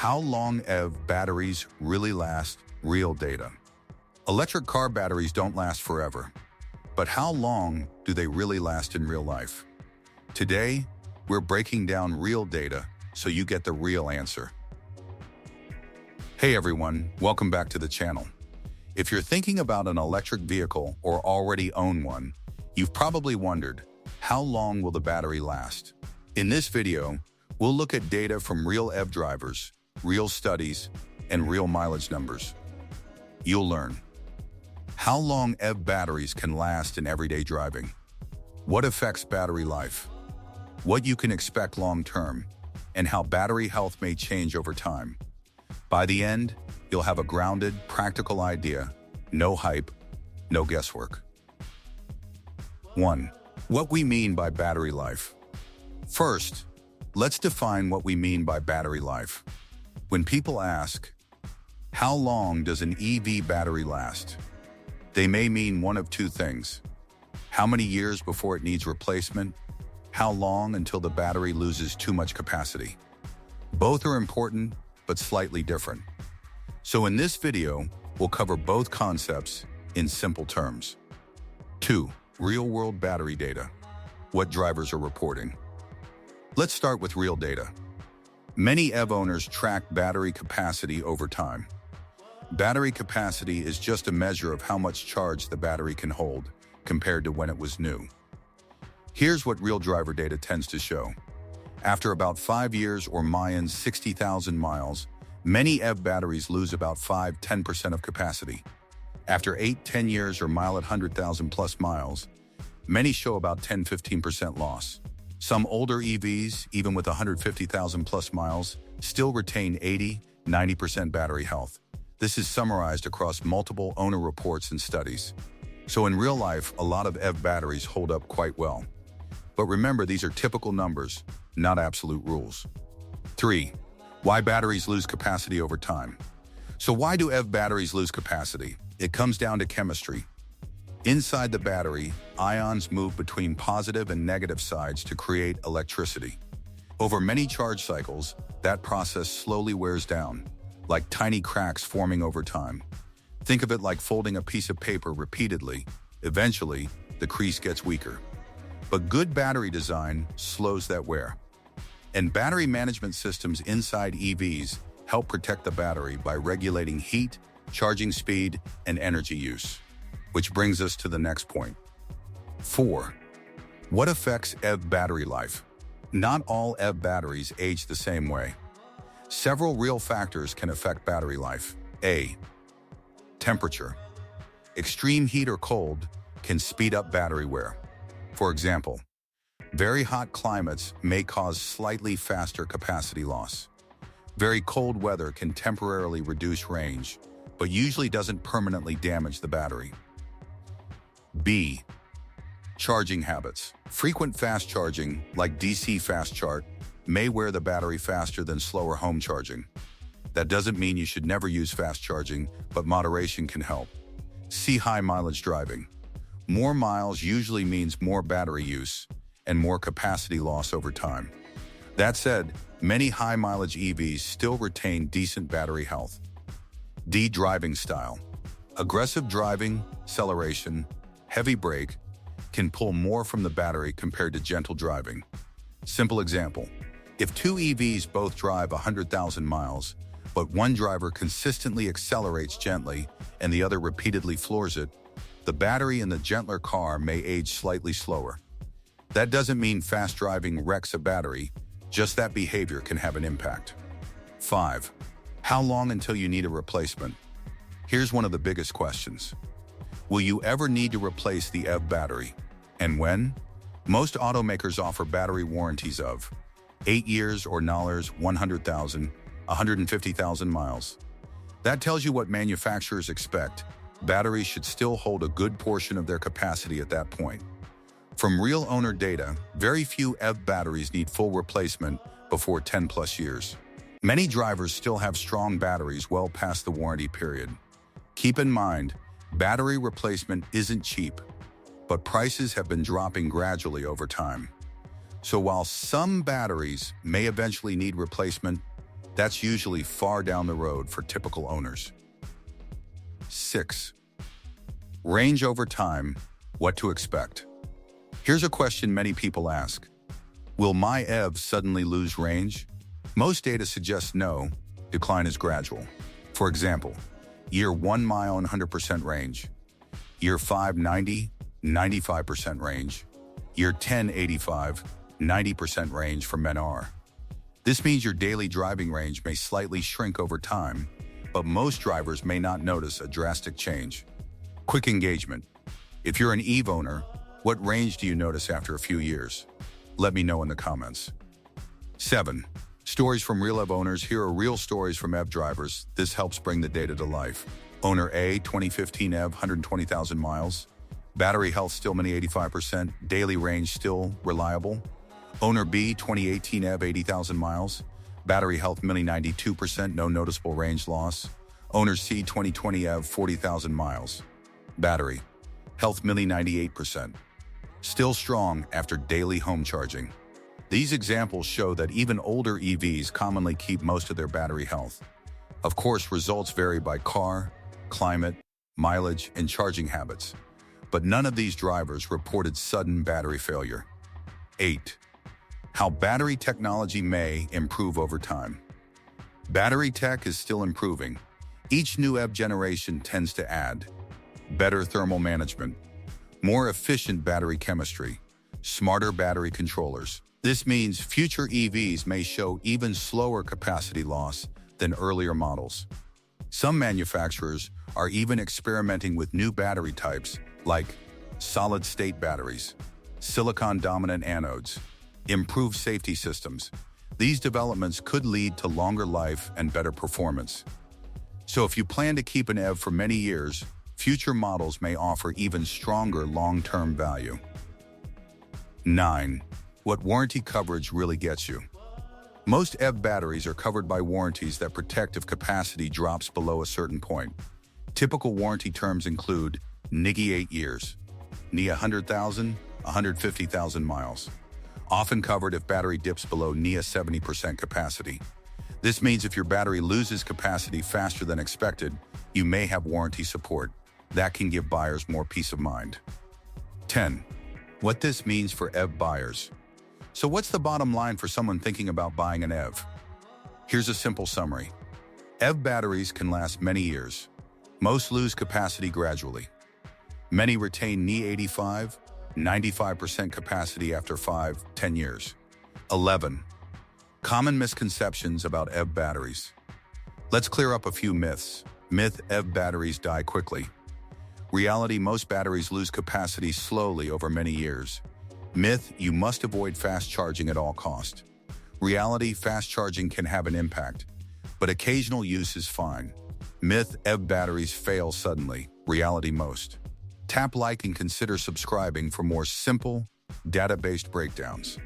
How long EV batteries really last? Real data. Electric car batteries don't last forever, but how long do they really last in real life? Today, we're breaking down real data so you get the real answer. Hey everyone, welcome back to the channel. If you're thinking about an electric vehicle or already own one, you've probably wondered, how long will the battery last? In this video, we'll look at data from real EV drivers, real studies, and real mileage numbers. You'll learn how long EV batteries can last in everyday driving, what affects battery life, what you can expect long-term, and how battery health may change over time. By the end, you'll have a grounded, practical idea, no hype, no guesswork. 1. What we mean by battery life. First, let's define what we mean by battery life. When people ask, how long does an EV battery last? They may mean one of two things. How many years before it needs replacement? How long until the battery loses too much capacity? Both are important, but slightly different. So in this video, we'll cover both concepts in simple terms. 2. Real-world battery data. What drivers are reporting. Let's start with real data. Many EV owners track battery capacity over time. Battery capacity is just a measure of how much charge the battery can hold compared to when it was new. Here's what real driver data tends to show. After about 5 years or Mayan's 60,000 miles, many EV batteries lose about 5–10% of capacity. After 8–10 years or mile at 100,000 plus miles, many show about 10–15% loss. Some older EVs, even with 150,000 plus miles, still retain 80–90% battery health. This is summarized across multiple owner reports and studies. So in real life, a lot of EV batteries hold up quite well. But remember, these are typical numbers, not absolute rules. 3. Why batteries lose capacity over time. So why do EV batteries lose capacity? It comes down to chemistry. Inside the battery, ions move between positive and negative sides to create electricity. Over many charge cycles, that process slowly wears down, like tiny cracks forming over time. Think of it like folding a piece of paper repeatedly. Eventually, the crease gets weaker. But good battery design slows that wear. And battery management systems inside EVs help protect the battery by regulating heat, charging speed, and energy use. Which brings us to the next point. 4. What affects EV battery life? Not all EV batteries age the same way. Several real factors can affect battery life. A. Temperature. Extreme heat or cold can speed up battery wear. For example, very hot climates may cause slightly faster capacity loss. Very cold weather can temporarily reduce range, but usually doesn't permanently damage the battery. B. Charging habits. Frequent fast charging, like DC fast charge, may wear the battery faster than slower home charging. That doesn't mean you should never use fast charging, but moderation can help. C. High mileage driving. More miles usually means more battery use and more capacity loss over time. That said, many high mileage EVs still retain decent battery health. D. Driving style. Aggressive driving, acceleration, heavy brake can pull more from the battery compared to gentle driving. Simple example, if two EVs both drive 100,000 miles, but one driver consistently accelerates gently and the other repeatedly floors it, the battery in the gentler car may age slightly slower. That doesn't mean fast driving wrecks a battery, just that behavior can have an impact. 5. How long until you need a replacement? Here's one of the biggest questions. Will you ever need to replace the EV battery? And when? Most automakers offer battery warranties of 8 years or dollars 100,000, 150,000 miles. That tells you what manufacturers expect. Batteries should still hold a good portion of their capacity at that point. From real owner data, very few EV batteries need full replacement before 10 plus years. Many drivers still have strong batteries well past the warranty period. Keep in mind, battery replacement isn't cheap, but prices have been dropping gradually over time. So while some batteries may eventually need replacement, That's usually far down the road for typical owners. 6. Range over time, what to expect. Here's a question many people ask. Will my EV suddenly lose range? Most data suggests no, decline is gradual. For example, year 1 mile and 100% range, year 5 90, 95% range, year 10 85, 90% range for men are. This means your daily driving range may slightly shrink over time, but most drivers may not notice a drastic change. Quick engagement. If you're an EV owner, what range do you notice after a few years? Let me know in the comments. 7. Stories from real EV owners. Here are real stories from EV drivers. This helps bring the data to life. Owner A, 2015 EV, 120,000 miles. Battery health still mini 85%. Daily range still reliable. Owner B, 2018 EV, 80,000 miles. Battery health mini 92%, no noticeable range loss. Owner C, 2020 EV, 40,000 miles. Battery health mini 98%. Still strong after daily home charging. These examples show that even older EVs commonly keep most of their battery health. Of course, results vary by car, climate, mileage, and charging habits. But none of these drivers reported sudden battery failure. 8. How battery technology may improve over time. Battery tech is still improving. Each new EV generation tends to add better thermal management, more efficient battery chemistry, smarter battery controllers. This means future EVs may show even slower capacity loss than earlier models. Some manufacturers are even experimenting with new battery types like solid-state batteries, silicon-dominant anodes, improved safety systems. These developments could lead to longer life and better performance. So if you plan to keep an EV for many years, future models may offer even stronger long-term value. 9. What warranty coverage really gets you. Most EV batteries are covered by warranties that protect if capacity drops below a certain point. Typical warranty terms include NIGI 8 years, NIA 100,000, 150,000 miles. Often covered if battery dips below NIA 70% capacity. This means if your battery loses capacity faster than expected, you may have warranty support. That can give buyers more peace of mind. 10. What this means for EV buyers. So what's the bottom line for someone thinking about buying an EV? Here's a simple summary. EV batteries can last many years. Most lose capacity gradually. Many retain NIA 85, 95% capacity after 5-10 years. 11. Common misconceptions about EV batteries. Let's clear up a few myths. Myth: EV batteries die quickly. Reality: most batteries lose capacity slowly over many years. Myth: you must avoid fast charging at all cost. Reality: fast charging can have an impact, but occasional use is fine. Myth: EV batteries fail suddenly. Reality: most. Tap like and consider subscribing for more simple, data-based breakdowns.